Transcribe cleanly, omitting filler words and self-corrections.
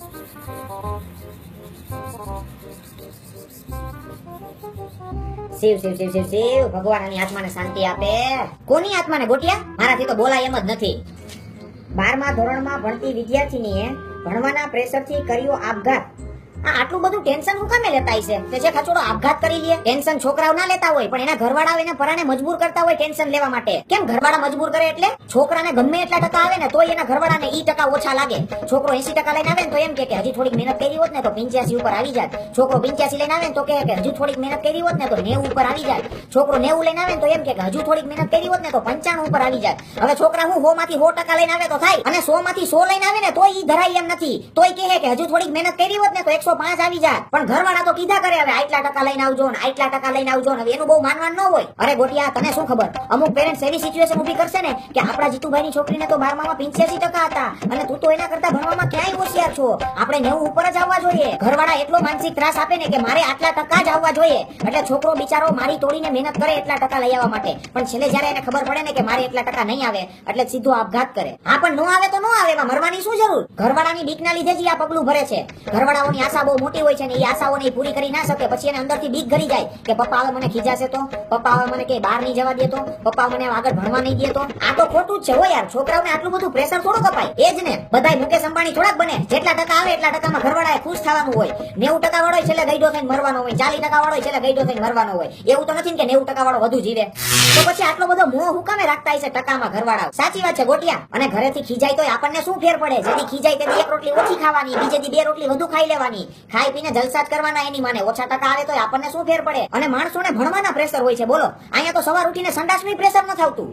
શિવ શિવ શિવ શિવ શિવ ભગવાન આની આત્માને શાંતિ આપે. કોની આત્માને ગોટિયા? મારાથી તો બોલાય એમ જ નથી. 12મા ધોરણમાં ભણતી વિદ્યાર્થીનીએ ભણવાના પ્રેશરથી કર્યો આપઘાત. આ આટલું બધું ટેન્શન હું કામે લેતા હશે? તે જે ખચોડો આપઘાત કરી લે. ટેન્શન છોકરાઓ ના લેતા હોય, પણ એના ઘરવાળાઓ એને પરાણે મજબૂર કરતા હોય ટેન્શન લેવા માટે. કેમ ઘરવાળા મજબૂર કરે એટલે? છોકરાને ગમે એટલા ટકા આવે ને તોય એના ઘરવાળાને ઈ ટકા ઓછા લાગે. છોકરો 80% લઈને આવે ને તો એમ કે હજી થોડીક મહેનત કરી હોત ને તો 85 ઉપર આવી જાત. છોકરો 85 લઈને આવે ને તો કે હજુ થોડીક મહેનત કરી હોત ને તો 90 ઉપર આવી જાત. છોકરો 90 લઈને આવે ને તો એમ કે હજુ થોડીક મહેનત કરી હોત ને તો 95 ઉપર આવી જાત. હવે છોકરા હું 100 માંથી 100% લઈને આવે તો થાય, અને 100 માંથી 100 લઈને આવે ને તોય ઈ ધરાય એમ નથી. તોય કહે કે હજુ થોડીક મહેનત કરી હોત ને તો 105 આવી જાત. પણ ઘરવાળા તો કીધા કરે હવે આટલા ટકા લઈને આવજો ને આટલા ટકા લઈને આવજો ને. હવે એનું બહુ માનવાનું ન હોય. અરે ગોટિયા, તને શું ખબર? અમુક પેરેન્ટ્સ એવી સિચ્યુએશન ઊભી કરશે ને કે આપણા જીતુભાઈની છોકરીને તો 12માં 85% હતા અને તું તો એના કરતા ભણવામાં ક્યાંય હોશિયાર છો. આપણે 90 ઉપર જ આવવા જોઈએ. ઘરવાળા એટલો માનસિક ત્રાસ આપે ને કે મારે આટલા ટકા જ આવવા જોઈએ, એટલે છોકરો બિચારો મારી તોડીને મહેનત કરે એટલા ટકા લઈ આવવા માટે. પણ છેલ્લે જ્યારે એને ખબર પડે ને કે મારે એટલા ટકા નહીં આવે એટલે સીધો આપઘાત કરે. હા, પણ ન આવે તો ન આવે, એમાં મરવાની શું જરૂર? ઘરવાળાની બીકના લીધે જ આ પગલું ભરે છે. ઘરવાળાઓની આશા બહુ મોટી હોય છે ને એ આશાઓને પૂરી કરી ના શકે. પછી એને અંદરથી બીક ઘરી જાય કે પપ્પા હવે મને ખીજાશે તો, પપ્પા હવે મને કે બહાર નહીં જવા દે તો, પપ્પા મને આગળ ભણવા નહીં દે તો. આ તો ખોટું જ છે હો યાર. છોકરાઓને આટલું બધું પ્રેશર થોડું કપાય. એ જ ને, બધાય મુકેશ અંબાણી થોડાક બને. જેટલા ટકા આવે એટલા ટકામાં ઘરવાળાએ ખુશ થવાનું હોય. 90% વાળો છેલ્લે ગઈડો થઈને મરવાનો હોય, 40% વાળો છેલ્લે ગઈડો થઈને મરવાનો હોય. એવું તો નથી કે 90% વાળો વધુ જીવે. તો પછી આટલો બધો મોહ હું કામે રાખતા હશે ટકામાં ઘરવાળા? સાચી વાત છે ગોટિયા. અને ઘરેથી ખીજાય તો આપણને શું ફેર પડે? જેથી ખીજાય તેથી 1 રોટલી ઓછી ખાવાની, બીજેથી 2 રોટલી વધુ ખાઈ લેવાની. ખાઈ પીને જલસા જ કરવાના. એની માને ઓછા ટકા આવે તો આપણને શું ફેર પડે? અને માણસોને ભણવાના પ્રેશર હોય છે. બોલો, અહીંયા તો સવાર ઉઠીને સંડાસનું પ્રેશર ન થતું.